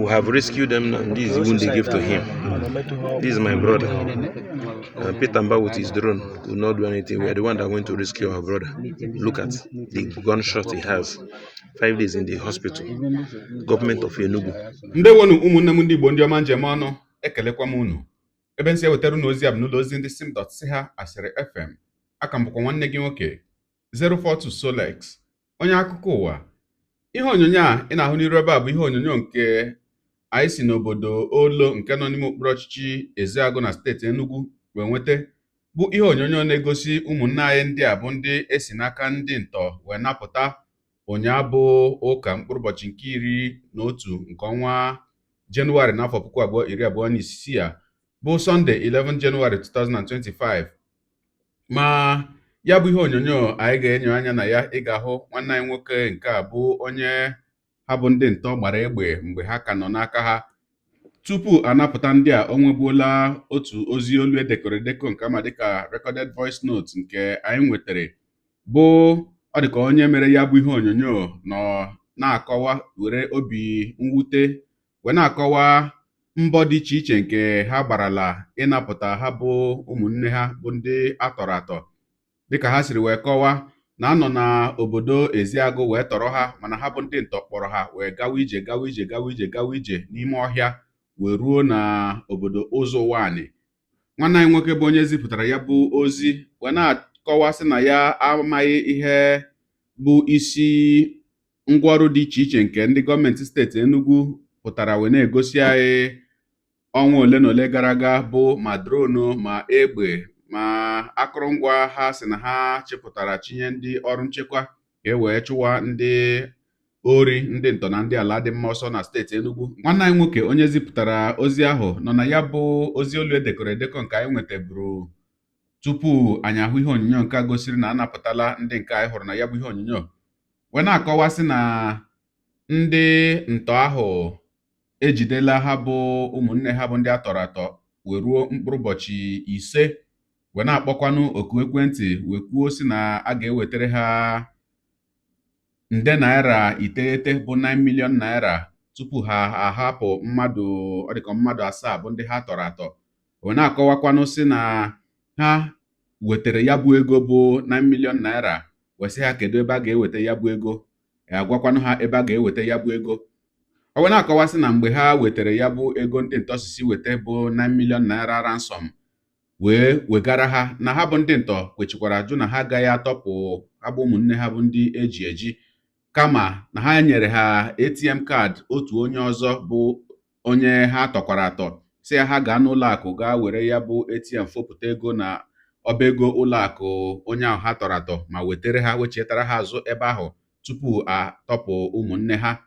We have rescued them now. This is even they give to him. This is my brother. Peter Mba with his drone could not do anything. We are the one that went to rescue our brother. Look at the gunshot he has. 5 days in the hospital. Government of Enugu. Ndewonu ụmụnne m ndị Igbo ndị ọma njem ọnụ, ekelekwa m unu. Ebe nsi ewetara unu ozi a bụ n'ụlọ ozi ndị sim.si ha asịrị FM. Aka m bụkwa nwanne gị nwoke 042 Solex, onye akụkọ ụwa. Ihe onyonyo a ị na-ahụ n'iru ebe a bụ ihe onyonyo nke anyị si n'obodo Olo nke nọ n'ime okpuru ọchịchị Ezeagụ na steeti Enugu wee nweta, bụ ihe onyonyo na-egosi ụmụnne anyị ndị a bụ ndị esi n'aka ndị ntọ wee napụta ụnyaahụ bụ ụka mkpụrụ ụbọchị nke 11 nke ọnwa Jenụwarị n'afọ 2026 a bụ Sọnde 11 Jenụwarị 2025. Ma ya bụ ihe onyonyo anyị ga-enyo anya na ya, ị ga-ahụ nwanne anyị nwoke nke a bụ onye ha bụ ndị ntọ gbara egbe mgbe ha ka nọ n'aka ha. Tupu anapụta ndị a, o nwebuola otu ozi olu edekọrọ edekọ nke ama dịka recorded voice note nke anyị nwetara, bụ ọ dịka onye mere ya bụ ihe onyonyo nọ na-akọwa were obi mwute wee na-akọwa mbọ dị iche iche nke ha gbarala ịnapụta ha bụ ụmụnne ha bụ ndị atọrọ atọ, dịka ha siri wee kọwa na anọ na obodo Eziagụ wee tọrọ ha, mana ha bụ ndị ntọ kpọrọ ha wee gawa ije n'ime ọhịa wee ruo na obodo Ụzọwanị. Nwanne anyị nwoke bụ onye zipụtara ya bụ ozi wee na-akọwa sị na ya amaghị ihe bụ isi ngwaọrụ dị iche iche nke ndị gọọmenti steeti Enugu pụtara wee na-egosi anyị ọnwa ole na ole gara aga, bụ ma dronu ma egbe ma akụrụngwa ha sị na ha chepụtara chinye ndị ọrụ nchekwa ka e wee chụwa ndị ori, ndị ntọ na ndị ala dị mma ọsọ na steeti Enugu. Nwanne anyị nwoke onye zipụtara ozi ahụ nọ na ya bụ ozi olu edekọrọ edekọ nke anyị nwetaburu tupu anyị ahụ ihe onyonyo nke a gosiri na anapụtala ndị nke anyị hụrụ na ya bụ ihe onyonyo, wee na-akọwasị na ndị ntọ ahụ ejidela ha bụ ụmụnne ha bụ ndị atọrọ atọ wee ruo mkpụrụ ụbọchị 5, wee na-akpọkwanụ oku ekwentị wee kwuo sị na a ga-ewetara ha nde naira 9 bụ 9 million naira tupu ha ahapụ mmadụ ọ dịka mmadụ 7 bụ ndị ha tọrọ atọ. Wee na-akọwakwanụ sị na ha wetara ya bụ ego bụ 9 million naira wee sị ha kedu ebe a ga-eweta ya bụ ego, agwakwanụ ha ebe a ga-eweta ya bụ ego. O wee na-akọwasị na mgbe ha wetara ya bụ ego ndị ntọ sisi weta bụ 9 million naira ransom wee wegara ha, na ha bụ ndị ntọ kwechikwara ajụ na ha agaghị atọpụ ha bụ ụmụnne ha bụ ndị eji eji, kama na ha nyere ha ATM kaadị otu onye ọzọ bụ onye ha tọkwara atọ, si ya ha gaa n'ụlọ akụ gaa were ya bụ ATM fopụta ego na ọba ego ụlọ akụ onye ahụ ha tọrọ atọ ma wechetara ha azụ ebe ahụ tupu atọpụ ụmụnne ha.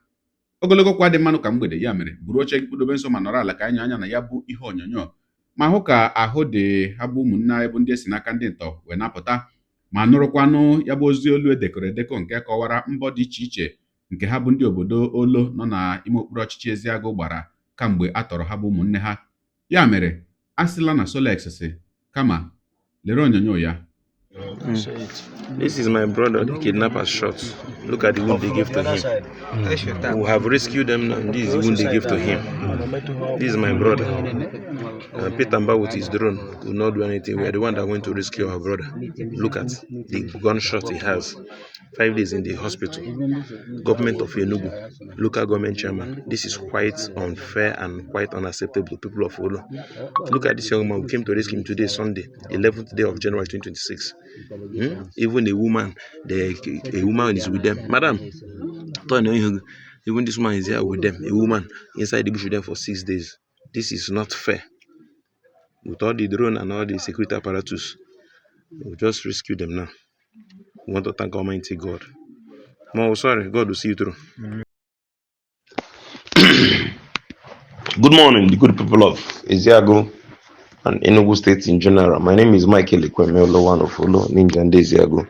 Ogologo kwa dị mmanụ ka mgbede, ya mere buru oche gị kpụdobe nso ma nọrọ ala ka anyị anya na ya bụ ihe onyonyo ma hụ ka ahụ dị ha bụ ụmụnne anyị bụ ndị esi n'aka ndị ntọ wee napụta, ma nụrụkwanụ ya bụ ozi olu edekọrọ edekọ nke kọwara mbọ dị iche iche nke ha bụ ndị obodo Olo nọ n'ime okpuru ọchịchị Eziagụ gbara kamgbe a tọrọ ha bụ ụmụnne ha. Ya mere a sịla na Solex si kama lere onyonyo ya. This is my brother, the kidnappers shot. Look at the wound they gave to him. We have rescued them now. This is the wound they gave to him. This is my brother. Peter Mba with his drone could not do anything. We are the one that went to rescue our brother. Look at the gunshot he has. 5 days in the hospital. Government of Enugu, local government chairman. This is quite unfair and quite unacceptable, people of Olo. Look at this young man. We came to rescue him today, Sunday, 11th day of January 2026. Even a woman is with them. Madam, even this woman is here with them. A woman inside the bush with them for 6 days. This is not fair. With all the drone and all the security apparatus, we just rescue them now. We want to thank Almighty God. More sorry, God will see you through. Good morning, the good people of Eziagụ and Enugu State in general. My name is Michael Ikweme, one of Olo, Ninja and Eziagụ.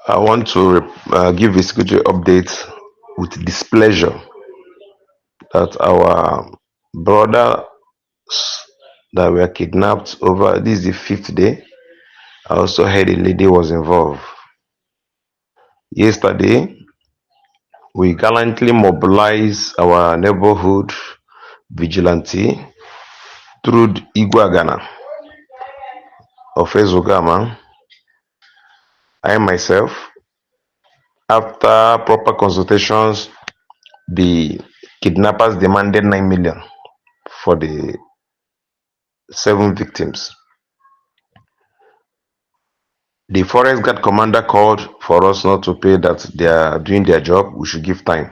I want to give a security update with displeasure that our brothers that were kidnapped over this is the 5th day. I also heard a lady was involved. Yesterday, we gallantly mobilize our neighborhood vigilante through Iguagana of Ezogama. I myself, after proper consultations, the kidnappers demanded 9 million for the 7 victims. The forest guard commander called for us not to pay, that they are doing their job, we should give time.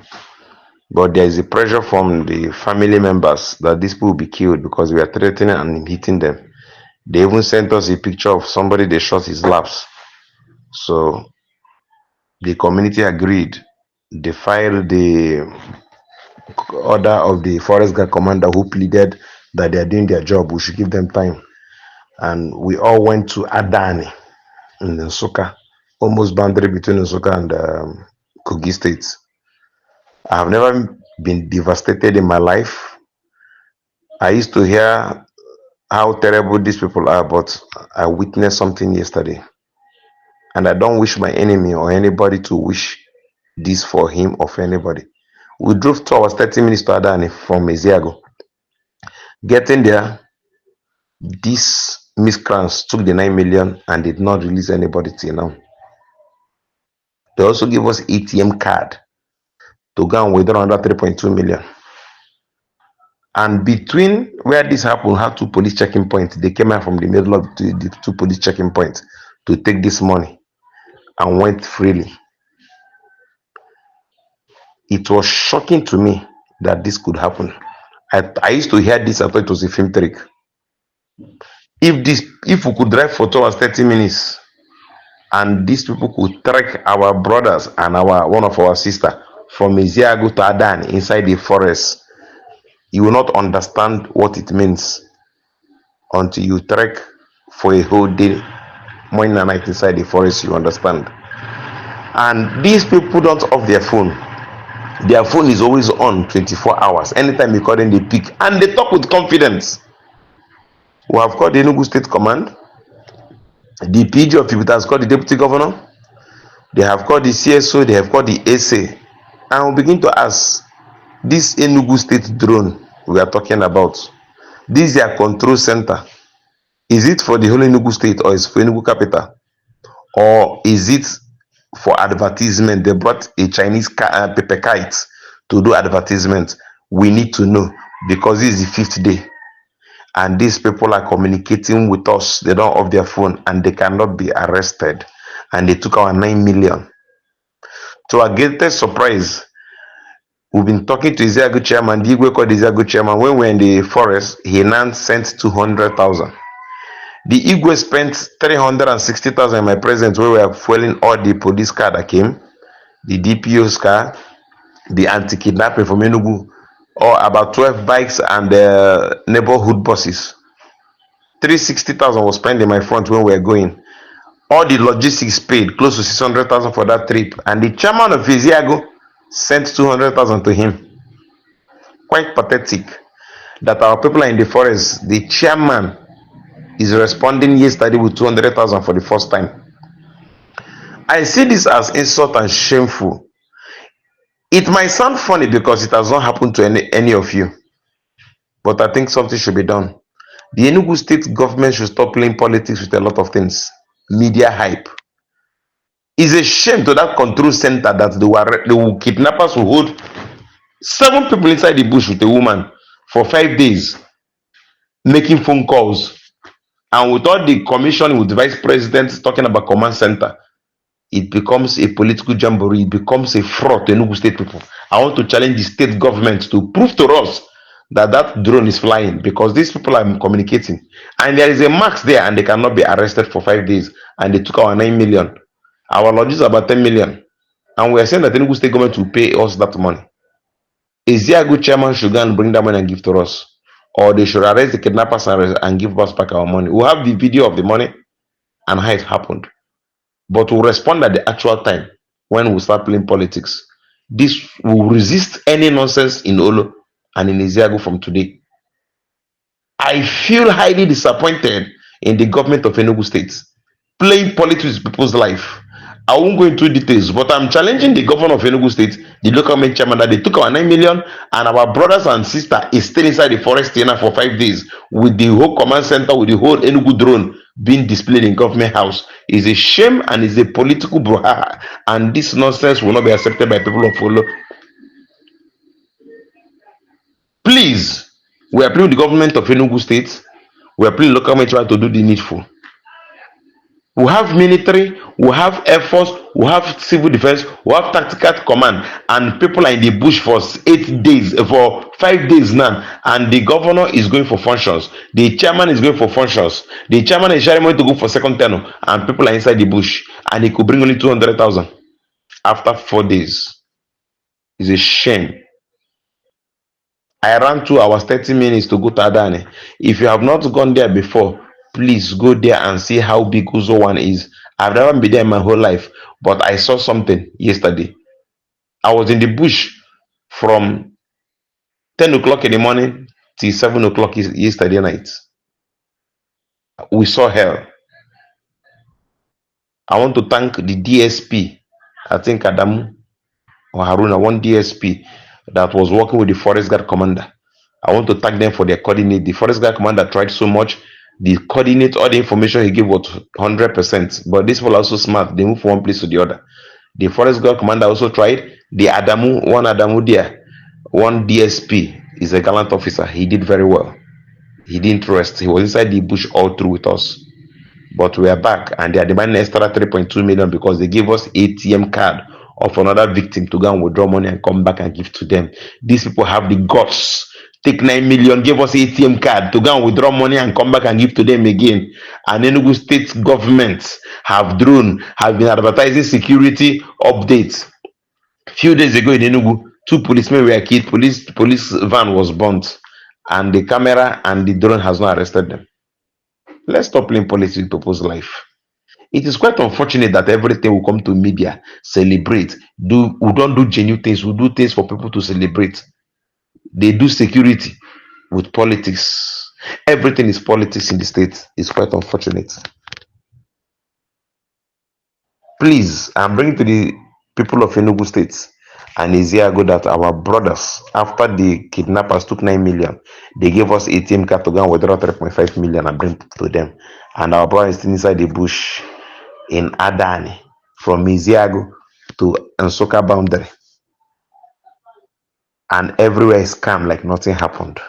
But there is a pressure from the family members that these people will be killed because we are threatening and hitting them. They even sent us a picture of somebody they shot his laps. So the community agreed. They filed the order of the forest guard commander who pleaded that they are doing their job, we should give them time. And we all went to Adani in Nsukka, almost boundary between Nsukka and Kogi states. I have never been devastated in my life. I used to hear how terrible these people are, but I witnessed something yesterday. And I don't wish my enemy or anybody to wish this for him or for anybody. We drove 2 hours, 30 minutes to Adani from Eziago. Getting there, these miscreants took the 9 million and did not release anybody till now. They also gave us ATM card to go and withdraw another 3.2 million. And between where this happened, had 2 police checking points. They came out from the middle of the 2 police checking points to take this money and went freely. It was shocking to me that this could happen. I used to hear this, I thought it was a film trick. If we could drive for 2 hours, 30 minutes, and these people could track our brothers and one of our sisters from Eziago to Adani inside the forest, you will not understand what it means until you trek for a whole day, morning and night inside the forest, you understand. And these people don't off their phone. Their phone is always on 24 hours. Anytime you call them, they pick. And they talk with confidence. We have called the Enugu State Command. The PG of Pibita has called the Deputy Governor. They have called the CSO. They have called the SA. And we begin to ask, this Enugu State drone we are talking about, this is their control center. Is it for the whole Enugu State, or is it for Enugu capital? Or is it for advertisement? They brought a Chinese paper kite to do advertisement. We need to know, because this is the 5th day and these people are communicating with us. They don't off their phone and they cannot be arrested, and they took our 9 million. To our greatest surprise, we've been talking to Eziago chairman. The Igwe called Eziago chairman. When we were in the forest, he now sent 200,000. The Igwe spent 360,000 in my presence, where we were fueling all the police car that came, the DPO's car, the anti-kidnapping from Enugu, or about 12 bikes and neighborhood buses. 360,000 was spent in my front when we were going. All the logistics paid, close to 600,000 for that trip. And the chairman of Eziago sent 200,000 to him. Quite pathetic that our people are in the forest. The chairman is responding yesterday with 200,000 for the first time. I see this as insult and shameful. It might sound funny because it has not happened to any of you, but I think something should be done. The Enugu state government should stop playing politics with a lot of things. Media hype. It's a shame to that control center that the kidnappers will hold 7 people inside the bush with a woman for 5 days, making phone calls. And with all the commission with the vice president talking about command center, it becomes a political jamboree. It becomes a fraud to Enugu state people. I want to challenge the state government to prove to us that that drone is flying, because these people are communicating. And there is a max there, and they cannot be arrested for 5 days. And they took our 9 million. Our lodges are about 10 million. And we are saying that the Enugu state government will pay us that money. Eziago chairman should go and bring that money and give to us. Or they should arrest the kidnappers and give us back our money. We'll have the video of the money and how it happened. But we'll respond at the actual time when we start playing politics. This will resist any nonsense in Olo and in Eziago from today. I feel highly disappointed in the government of Enugu State, playing politics with people's life. I won't go into details, but I'm challenging the governor of Enugu State, the local government chairman, that they took our 9 million and our brothers and sister is still inside the forest here now for 5 days with the whole command center, with the whole Enugu drone being displayed in government house. Is a shame and is a political brouhaha, and this nonsense will not be accepted by people of Olo. Please, we are pleading with the government of Enugu State, we are pleading local government to do the needful. We have military, we have air force, we have civil defense, we have tactical command, and people are in the bush for 8 days, for 5 days now, and the governor is going for functions, the chairman is going for functions, the chairman is sharing money to go for second tenure, and people are inside the bush, and he could bring only 200,000 after 4 days. It's a shame. I ran 2 hours 30 minutes to go to Adani. If you have not gone there before, please go there and see how big Uzo One is. I've never been there in my whole life, but I saw something yesterday. I was in the bush from 10 o'clock in the morning till 7 o'clock yesterday night. We saw hell. I want to thank the DSP, I think Adamu or Haruna, one DSP that was working with the forest guard commander. I want to thank them for their coordinate. The forest guard commander tried so much. The coordinate, all the information he gave was 100%. But this was also smart. They moved from one place to the other. The forest guard commander also tried. The one Adamu there, one DSP is a gallant officer. He did very well. He didn't rest. He was inside the bush all through with us. But we are back, and they are demanding extra 3.2 million because they gave us ATM card of another victim to go and withdraw money and come back and give to them. These people have the guts. Take 9 million, give us ATM card to go and withdraw money and come back and give to them again. And Enugu state government have been advertising security updates. Few days ago in Enugu, 2 policemen were killed. Police van was burnt, and the camera and the drone has not arrested them. Let's stop playing politics with people's life. It is quite unfortunate that everything will come to media, celebrate. We don't do genuine things. We do things for people to celebrate. They do security with politics. Everything is politics in the state. It's quite unfortunate. Please, I'm bringing to the people of Enugu State and Eziago that our brothers, after the kidnappers took 9 million, they gave us ATM card to go and withdraw 3.5 million and bring to them. And our brother is still inside the bush in Adani, from Eziago to Nsukka boundary. And everywhere is calm like nothing happened.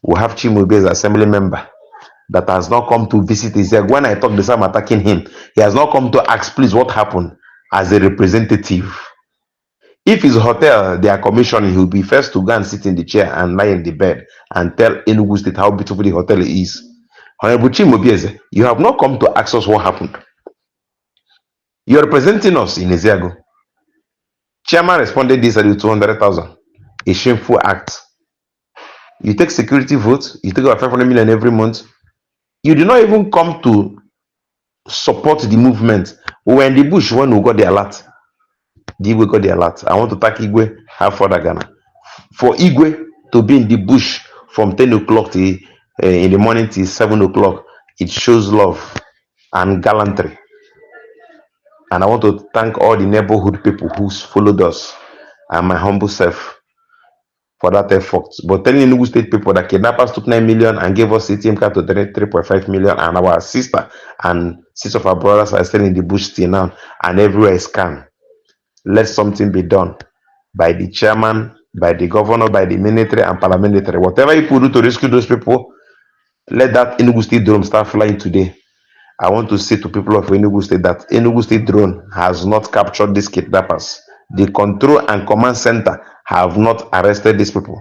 We have Chimubi as assembly member that has not come to visit Eziago. When I talk this, I'm attacking him. He has not come to ask, please, what happened as a representative. If his hotel, they are commissioning, he'll be first to go and sit in the chair and lie in the bed and tell Enugu State how beautiful the hotel is. Honorable Chimubi, you have not come to ask us what happened. You are representing us in Eziago. Chairman responded this at 200,000. A shameful act. You take security votes, you take about 500 million every month. You do not even come to support the movement. We were in the bush when we got the alert. The Igwe got the alert. I want to thank Igwe, half further Ghana. For Igwe to be in the bush from 10 o'clock till, in the morning till 7 o'clock, it shows love and gallantry. And I want to thank all the neighborhood people who followed us and my humble self for that effort. But telling Enugu State people that kidnappers took 9 million and gave us ATM card to 3.5 million, and our sister and 6 of our brothers are still in the bush till now, and everywhere is calm. Let something be done by the chairman, by the governor, by the military and paramilitary. Whatever you could do to rescue those people, let that Enugu State drone start flying today. I want to say to people of Enugu State that Enugu State drone has not captured these kidnappers. The control and command center have not arrested these people.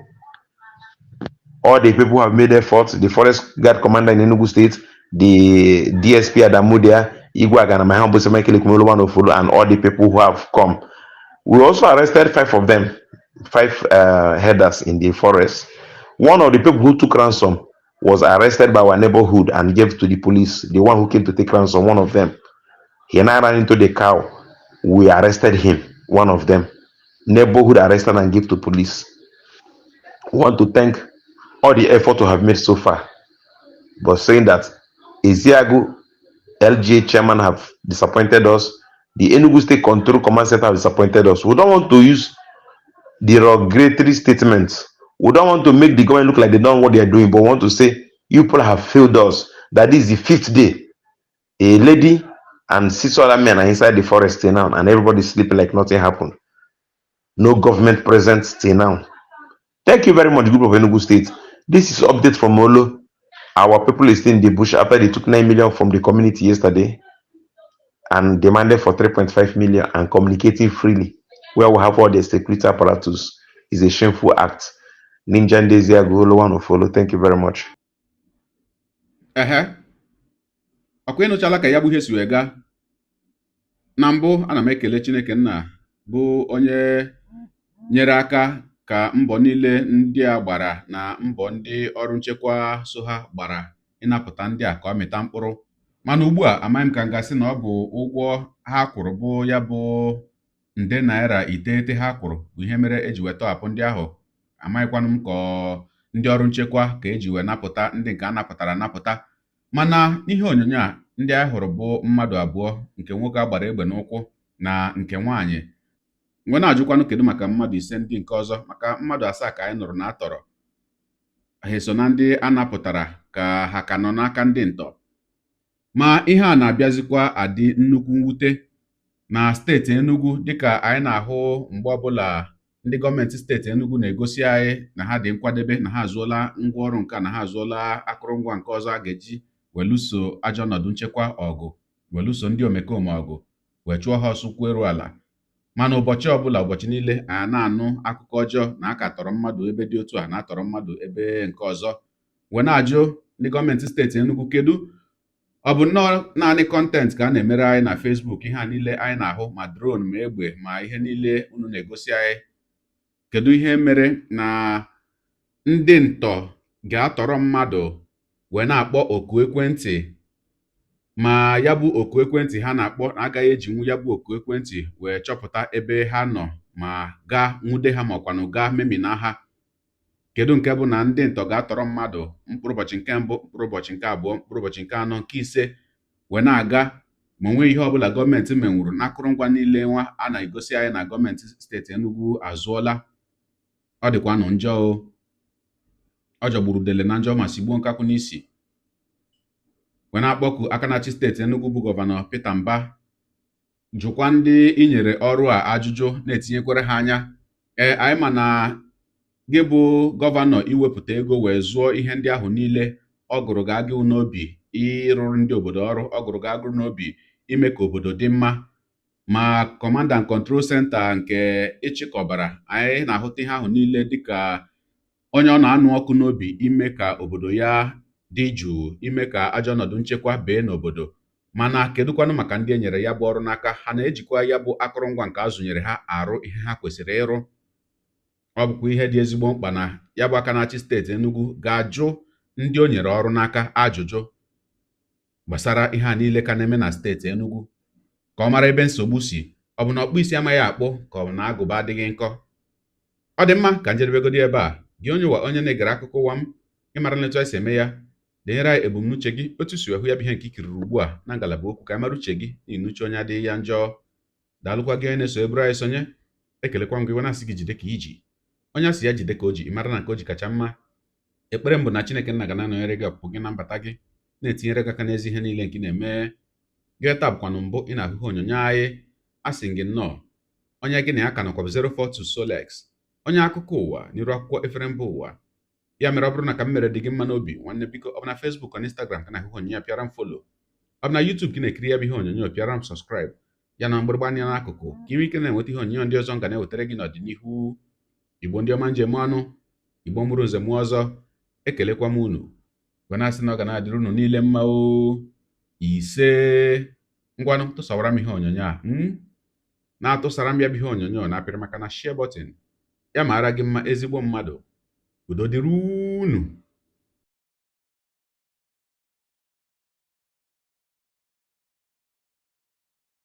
All the people who have made efforts, the forest guard commander in Enugu State, the DSP Adamudia, Igwe Agana, and all the people who have come. We also arrested 5 of them, 5 headers in the forest. One of the people who took ransom was arrested by our neighborhood and gave to the police. The one who came to take ransom, one of them. He now ran into the cow. We arrested him, one of them. Neighborhood arrested and gave to police. We want to thank all the effort we have made so far. But saying that Eziago LGA chairman have disappointed us, The Enugu State Control Command Center have disappointed us. We don't want to use derogatory statements. We don't want to make the government look like they don't know what they are doing, but we want to say, you people have failed us. That is the 5th day. A lady and 6 other men are inside the forest till now, and everybody's sleeping like nothing happened. No government present till now. Thank you very much, group of Enugu State. This is update from Molo. Our people is still in the bush after they took 9 million from the community yesterday and demanded for 3.5 million and communicating freely, where we have all the security apparatus, is a shameful act. Ninja Ndezia Golo one follow. Thank you very much. Ọkwa ịnụchala ka ya bụ ihe si wee gaa. Na mbụ, ana m ekele Chineke nna bụ onye nyere aka ka mbọ niile ndị a gbara na mbọ ndị ọrụ nchekwa so ha gbara ịnapụta ndị a ka ọ mịta mkpụrụ. Mana ugbu a amaghị m ka m gasị na ọ bụ ụgwọ ha kwụrụ bụ ya bụ nde naira 9 ha kwụrụ bụ ihe mere eji wee tọhapụ ndị ahụ. Amaghịkwanụ m ka ndị ọrụ nchekwa ka eji wee napụta ndị nke a napụtara anapụta. Mana ihe onyonyo a ndị anyị hụrụ bụ mmadụ abụọ, nke nwoke a gbara egbe n'ụkwụ na nke nwaanyị. Nwe na-ajụkwanụ kedu maka mmadụ 5 ndị nke ọzọ, maka mmadụ 7 ka anyị nụrụ na atọrọ. Ha so na ndị a napụtara ka ha ka nọ n'aka ndị ntọ. Ma ihe a na-abịazikwa adị nnukwu mwute na steeti Enugu, dịka anyị na-ahụ mgbe ọbụla ndị gọọmenti steeti Enugu na-egosi anyị na ha dị nkwadebe, na ha azụọla ngwaọrụ nke na ha azụọla akụrụngwa nke ọzọ a ga-eji weluso ajọ ọnọdụ nchekwa ọgụ, weluso ndị omekome ọgụ, wee chụọ ha ọsọ kwụ eru ala. Mana ụbọchị ọbụla, ụbọchị niile, a na-anụ akụkọ ọjọọ na aka tọrọ mmadụ ebe dị otu a, na-atọrọ mmadụ ebe nke ọzọ. Wee na-ajụ ndị gọọmenti steeti Enugu, kedu ọ bụ nnọọ naanị kọntentị ka a na-emere anyị na Facebook, ihe a niile anyị na-ahụ, ma drone ma egbe ma ihe niile unu na-egosi anyị? Kedu ihe mere na ndị ntọ ga-atọrọ mmadụ wee na-akpọ oku ekwentị, ma ya bụ oku ekwentị ha na-akpọ agaghị ejinwu ya bụ oku ekwentị wee chọpụta ebe ha nọ ma gaa nwude ha ma ọkwanụ gaa memina ha? Kedu nke bụ na ndị ntọ ga-atọrọ mmadụ mkpụrụ ụbọchị nke mbụ, mkpụrụ ụbọchị nke abụọ, mkpụrụ ụbọchị nke anọ, nke 5 wee na-aga, ma onwe ihe ọbụla gọọmenti menwuru n'akụrụngwa niile nwa a na-egosi anyị na gọọmenti steeti Enugu azụọla? Ọ dịkwanụ njọ o. Ọ jọgburu udele na njọ ma sigbuo nkakwụ n'isi. Wee na-akpọku aka na-achị steeti Enugu bụ gọvanọ Peter Mbah, jụkwa ndị inyere ọrụ a ajụjụ, na-etinyekwere ha anya. Anyị ma na gị bụ gọvanọ iwepụta ego wee zụọ ihe ndị ahụ niile, ọ gụrụ gị agụụ n'obi ịrụrụ ndị obodo ọrụ, ọ gụrụ gị agụụ n'obi ime ka obodo dị mma. Ma Command and Control Center nke ịchịkọbara, anyị na-ahụta ihe ahụ niile dịka onye ọ na-anụ ọkụ n'obi ime ka obodo ya dị jụụ, ime ka ajọ ọnọdụ nchekwa bee n'obodo. Mana kedụkwanụ maka ndị e nyere ya bụ ọrụ n'aka? Ha na-ejikwa ya bụ akụrụngwa nke azụnyere ha arụ ihe ha kwesịrị ịrụ? Ọ bụkwa ihe dị ezigbo mkpa na ya bụ aka na-achị steeti Enugu ga-ajụ ndị o nyere ọrụ n'aka ajụjụ gbasara ihe a niile ka na-eme na steeti Enugu, ka ọ mara ebe nsogbu si. Ọ bụ na ọkpụ isi amaghị akpụ, ka ọ bụ na agụba adịghị nkọ? Ọ dị mma ka njedebegodi ebe a. Gị onye na-egere akụkọ ụwa m, ịmara nletu anyị si eme ya, denyere anyị ebumnuche gị, otu si hụ ya bụ ihe nke ikiriri ugbu a na ngalaba okwu, ka anyị mara uche gị na inuche onye adịghị ya njọ. Daalụkwa gị onye na-eso eburu anyị sonye. Ekelekwa m gị, na-asị gị jide ka iji. Onye asị ya jide ka o ji, ịmara na nke o ji kacha mma. Ekpere m bụ na Chineke nna ga na-anọnyere gị ọpụpụ gị na mbata gị, na-etinyere gị aka n'ezi ihe niile nke ị na-eme. Gị taa bụkwanụ mbụ ị na-ahụ onyonyo anyị, asị gị nnọọ. Onye gị na ya ka nọkwa bụ 042 Solex, onye akụkọ ụwa n'iru akwụkwọ efere mba ụwa. Ya mere, ọ bụrụ na ka m mere dị gị mma n'obi, nwanne biko, ọ bụ na Facebook na Instagram ka na-ahụ onyonyo, pịara m folo. Ọ bụ na YouTube ka na-ekiri ya bụ ihe onyonyo, pịara m sọskraịb, ya na mgbịrịgba anya n'akụkụ, ka inwe ike na-enweta ihe onyonyo ndị ọzọ nga na-ewetara gị n'ọdịnihu. Igbo ndị ọma njem ọnụ, Igbo mụrụ nze mụọ ọzọ, ekelekwa m unu. Gwa na-asị na ọ ga na-adịrị unu niile mma o. Ise. Ngwanụ tụsawara m ihe onyonyo a, na-atụsara m ya bụ ihe onyonyo na-apịrị maka na share button. Ya mara gị mma, ezigbo mmadụ. Udo dịrị unu.